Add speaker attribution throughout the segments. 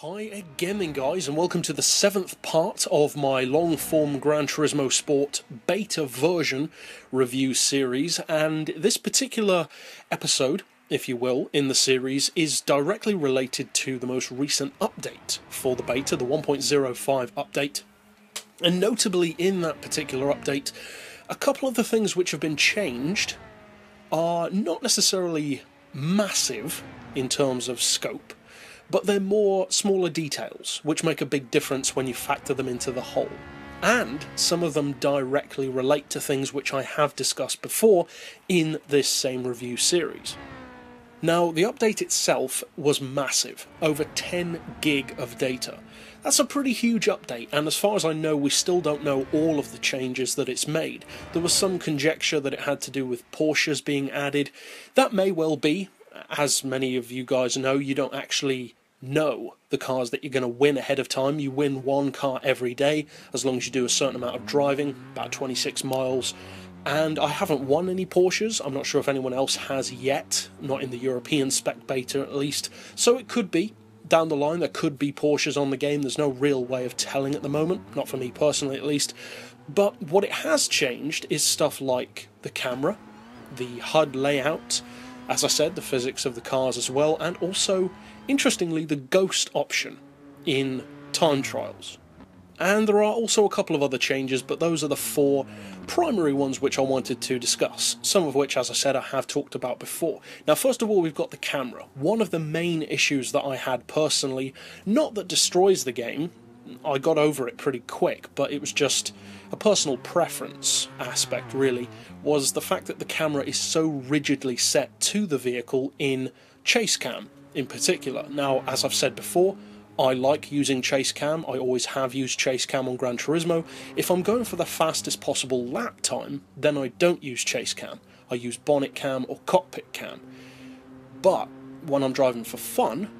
Speaker 1: Hi again then guys, and welcome to the 7th part of my long-form Gran Turismo Sport beta version review series, and this particular episode, if you will, in the series is directly related to the most recent update for the beta, the 1.05 update. And notably in that particular update, a couple of the things which have been changed are not necessarily massive in terms of scope, but they're more smaller details, which make a big difference when you factor them into the whole. And some of them directly relate to things which I have discussed before in this same review series. Now, the update itself was massive, over 10 gig of data. That's a pretty huge update, and as far as I know, we still don't know all of the changes that it's made. There was some conjecture that it had to do with Porsches being added. That may well be. As many of you guys know, you don't actually know the cars that you're going to win ahead of time. You win one car every day, as long as you do a certain amount of driving, about 26 miles. And I haven't won any Porsches. I'm not sure if anyone else has yet, not in the European spec beta at least. So it could be, down the line, there could be Porsches on the game. There's no real way of telling at the moment, not for me personally at least. But what it has changed is stuff like the camera, the HUD layout, as I said, the physics of the cars as well, and also, interestingly, the ghost option in time trials. And there are also a couple of other changes, but those are the four primary ones which I wanted to discuss, some of which, as I said, I have talked about before. Now, first of all, we've got the camera. One of the main issues that I had personally, not that destroys the game, I got over it pretty quick, but it was just a personal preference aspect, really, was the fact that the camera is so rigidly set to the vehicle in chase cam in particular. Now, as I've said before, I like using chase cam. I always have used chase cam on Gran Turismo. If I'm going for the fastest possible lap time, then I don't use chase cam. I use bonnet cam or cockpit cam. But when I'm driving for fun,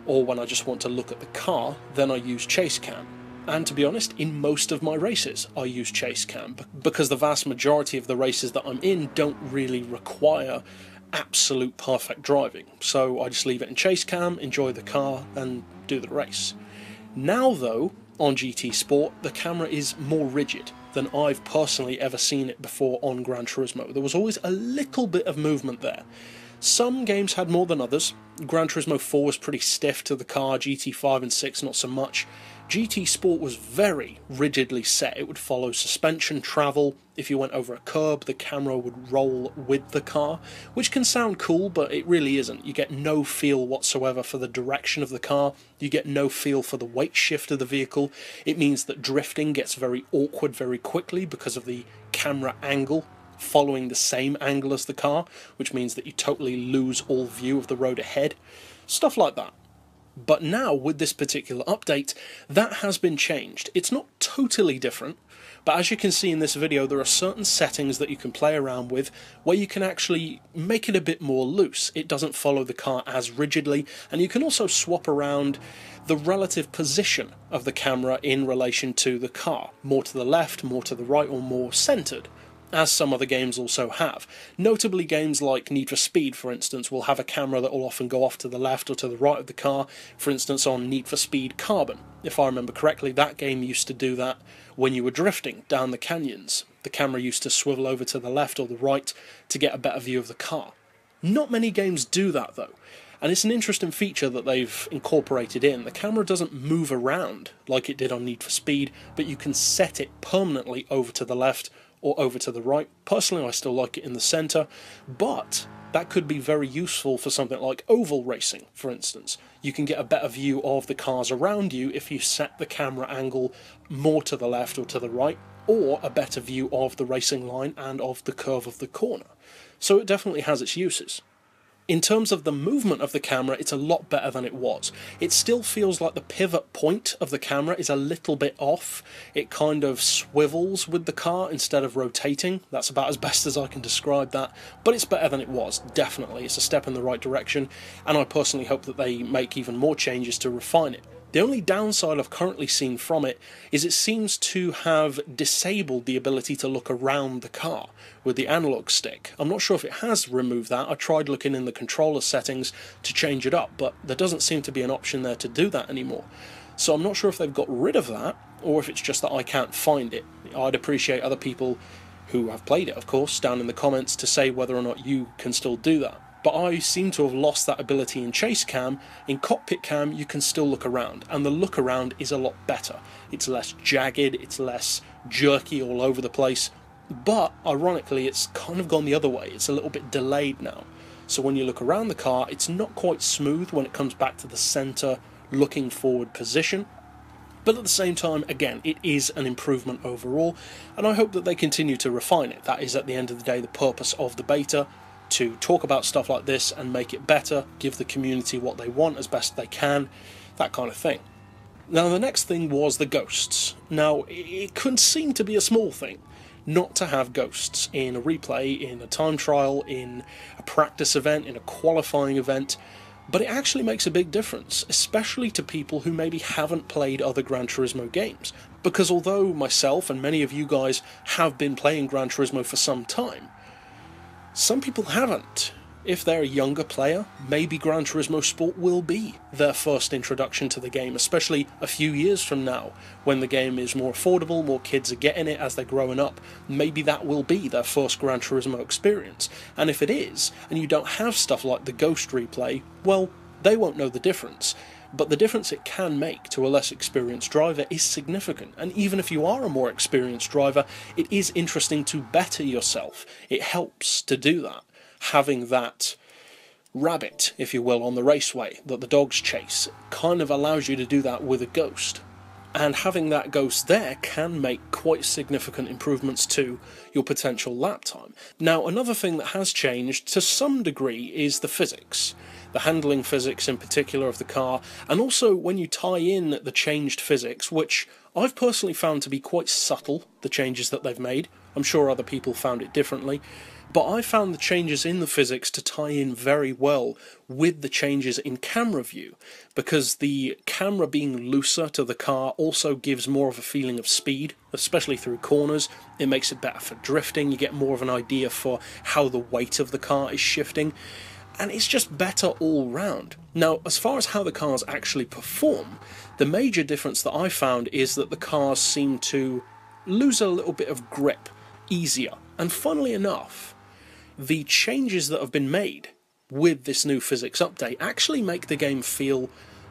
Speaker 1: or when I just want to look at the car, then I use chase cam. And to be honest, in most of my races I use chase cam, because the vast majority of the races that I'm in don't really require absolute perfect driving. So I just leave it in chase cam, enjoy the car, and do the race. Now though, on GT Sport, the camera is more rigid than I've personally ever seen it before on Gran Turismo. There was always a little bit of movement there. Some games had more than others. Gran Turismo 4 was pretty stiff to the car, GT5 and 6 not so much. GT Sport was very rigidly set. It would follow suspension travel. If you went over a curb, the camera would roll with the car, which can sound cool, but it really isn't. You get no feel whatsoever for the direction of the car. You get no feel for the weight shift of the vehicle. It means that drifting gets very awkward very quickly because of the camera angle following the same angle as the car, which means that you totally lose all view of the road ahead. Stuff like that. But now, with this particular update, that has been changed. It's not totally different, but as you can see in this video, there are certain settings that you can play around with where you can actually make it a bit more loose. It doesn't follow the car as rigidly, and you can also swap around the relative position of the camera in relation to the car. More to the left, more to the right, or more centered, as some other games also have. Notably, games like Need for Speed, for instance, will have a camera that will often go off to the left or to the right of the car, for instance on Need for Speed Carbon. If I remember correctly, that game used to do that when you were drifting down the canyons. The camera used to swivel over to the left or the right to get a better view of the car. Not many games do that though, and it's an interesting feature that they've incorporated in. The camera doesn't move around like it did on Need for Speed, but you can set it permanently over to the left or over to the right. Personally, I still like it in the centre, but that could be very useful for something like oval racing, for instance. You can get a better view of the cars around you if you set the camera angle more to the left or to the right, or a better view of the racing line and of the curve of the corner. So it definitely has its uses. In terms of the movement of the camera, it's a lot better than it was. It still feels like the pivot point of the camera is a little bit off. It kind of swivels with the car instead of rotating. That's about as best as I can describe that, but it's better than it was, definitely. It's a step in the right direction, and I personally hope that they make even more changes to refine it. The only downside I've currently seen from it is it seems to have disabled the ability to look around the car with the analog stick. I'm not sure if it has removed that. I tried looking in the controller settings to change it up, but there doesn't seem to be an option there to do that anymore. So I'm not sure if they've got rid of that, or if it's just that I can't find it. I'd appreciate other people who have played it, of course, down in the comments to say whether or not you can still do that. But I seem to have lost that ability in chase cam. In cockpit cam, you can still look around, and the look around is a lot better. It's less jagged, it's less jerky all over the place, but ironically it's kind of gone the other way. It's a little bit delayed now. So when you look around the car, it's not quite smooth when it comes back to the center looking forward position. But at the same time, again, it is an improvement overall, and I hope that they continue to refine it. That is, at the end of the day, the purpose of the beta, to talk about stuff like this and make it better, give the community what they want as best they can, that kind of thing. Now, the next thing was the ghosts. Now, it could seem to be a small thing not to have ghosts in a replay, in a time trial, in a practice event, in a qualifying event, but it actually makes a big difference, especially to people who maybe haven't played other Gran Turismo games. Because although myself and many of you guys have been playing Gran Turismo for some time, some people haven't. If they're a younger player, maybe Gran Turismo Sport will be their first introduction to the game, especially a few years from now, when the game is more affordable, more kids are getting it as they're growing up. Maybe that will be their first Gran Turismo experience. And if it is, and you don't have stuff like the Ghost replay, well, they won't know the difference. But the difference it can make to a less experienced driver is significant, and even if you are a more experienced driver, it is interesting to better yourself. It helps to do that. Having that rabbit, if you will, on the raceway that the dogs chase kind of allows you to do that with a ghost. And having that ghost there can make quite significant improvements to your potential lap time. Now, another thing that has changed to some degree is the physics. The handling physics in particular of the car, and also when you tie in the changed physics, which I've personally found to be quite subtle, the changes that they've made. I'm sure other people found it differently. But I found the changes in the physics to tie in very well with the changes in camera view, because the camera being looser to the car also gives more of a feeling of speed, especially through corners. It makes it better for drifting, you get more of an idea for how the weight of the car is shifting, and it's just better all round. Now, as far as how the cars actually perform, the major difference that I found is that the cars seem to lose a little bit of grip easier, and funnily enough, the changes that have been made with this new physics update actually make the game feel,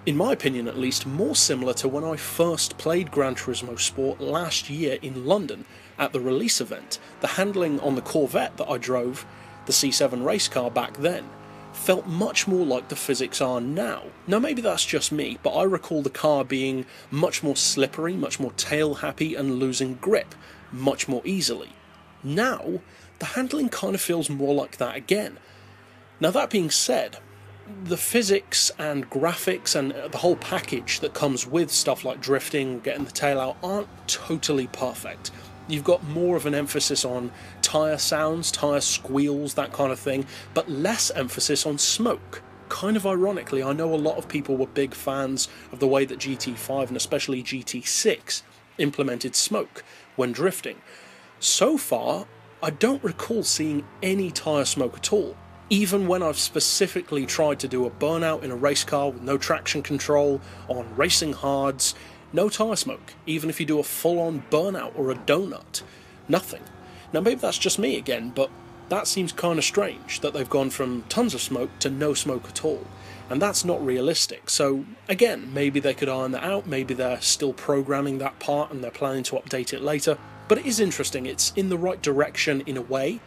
Speaker 1: in my opinion at least, more similar to when I first played Gran Turismo Sport last year in London at the release event. The handling on the Corvette that I drove, the C7 race car back then, felt much more like the physics are now. Now maybe that's just me, but I recall the car being much more slippery, much more tail happy, and losing grip much more easily. Now, the handling kind of feels more like that again. Now that being said, the physics and graphics and the whole package that comes with stuff like drifting, getting the tail out, aren't totally perfect. You've got more of an emphasis on tyre sounds, tyre squeals, that kind of thing, but less emphasis on smoke. Kind of ironically, I know a lot of people were big fans of the way that GT5 and especially GT6 implemented smoke when drifting. So far, I don't recall seeing any tyre smoke at all. Even when I've specifically tried to do a burnout in a race car with no traction control, on racing hards, no tyre smoke. Even if you do a full-on burnout or a donut, nothing. Now maybe that's just me again, but that seems kind of strange, that they've gone from tons of smoke to no smoke at all. And that's not realistic. So again, maybe they could iron that out, maybe they're still programming that part and they're planning to update it later. But it is interesting, it's in the right direction in a way,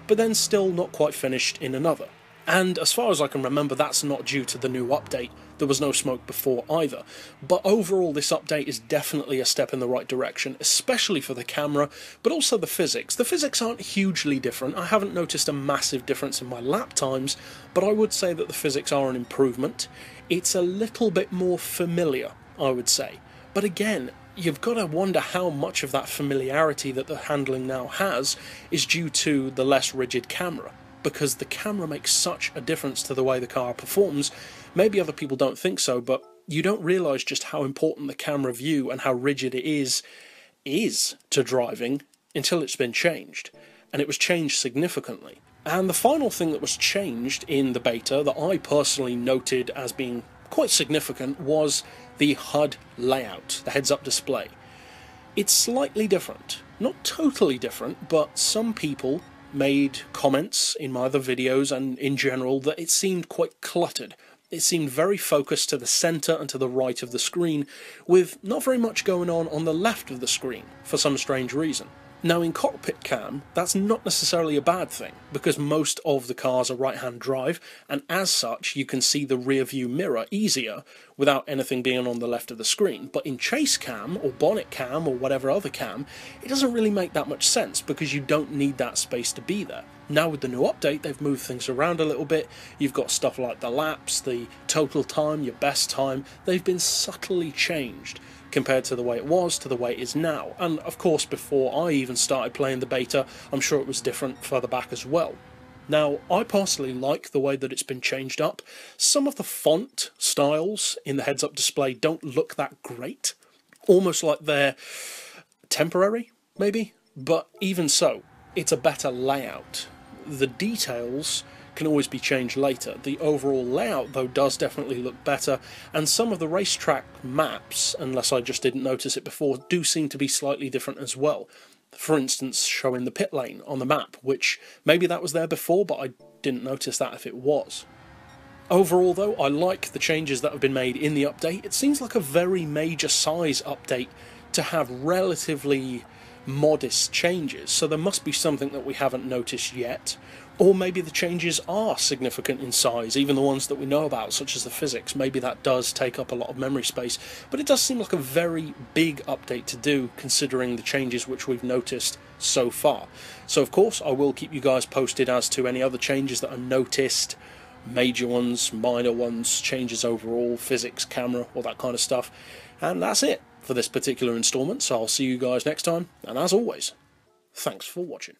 Speaker 1: but then still not quite finished in another. And as far as I can remember, that's not due to the new update. There was no smoke before either. But overall, this update is definitely a step in the right direction, especially for the camera, but also the physics. The physics aren't hugely different. I haven't noticed a massive difference in my lap times, but I would say that the physics are an improvement. It's a little bit more familiar, I would say. But again, you've got to wonder how much of that familiarity that the handling now has is due to the less rigid camera, because the camera makes such a difference to the way the car performs. Maybe other people don't think so, but you don't realise just how important the camera view and how rigid it is to driving until it's been changed. And it was changed significantly. And the final thing that was changed in the beta that I personally noted as being quite significant was the HUD layout, the heads-up display. It's slightly different. Not totally different, but some people made comments in my other videos and in general that it seemed quite cluttered. It seemed very focused to the centre and to the right of the screen, with not very much going on the left of the screen, for some strange reason. Now in cockpit cam, that's not necessarily a bad thing, because most of the cars are right-hand drive, and as such you can see the rear view mirror easier without anything being on the left of the screen. But in chase cam, or bonnet cam, or whatever other cam, it doesn't really make that much sense, because you don't need that space to be there. Now with the new update, they've moved things around a little bit. You've got stuff like the laps, the total time, your best time. They've been subtly changed compared to the way it was to the way it is now. And of course, before I even started playing the beta, I'm sure it was different further back as well. Now, I personally like the way that it's been changed up. Some of the font styles in the heads-up display don't look that great. Almost like they're temporary, maybe? But even so, it's a better layout. The details can always be changed later. The overall layout, though, does definitely look better, and some of the racetrack maps, unless I just didn't notice it before, do seem to be slightly different as well. For instance, showing the pit lane on the map, which maybe that was there before, but I didn't notice that if it was. Overall, though, I like the changes that have been made in the update. It seems like a very major size update to have relatively modest changes, so there must be something that we haven't noticed yet. Or maybe the changes are significant in size, even the ones that we know about, such as the physics. Maybe that does take up a lot of memory space, but it does seem like a very big update to do, considering the changes which we've noticed so far. So of course, I will keep you guys posted as to any other changes that are noticed, major ones, minor ones, changes overall, physics, camera, all that kind of stuff. And that's it for this particular installment, so I'll see you guys next time, and as always, thanks for watching.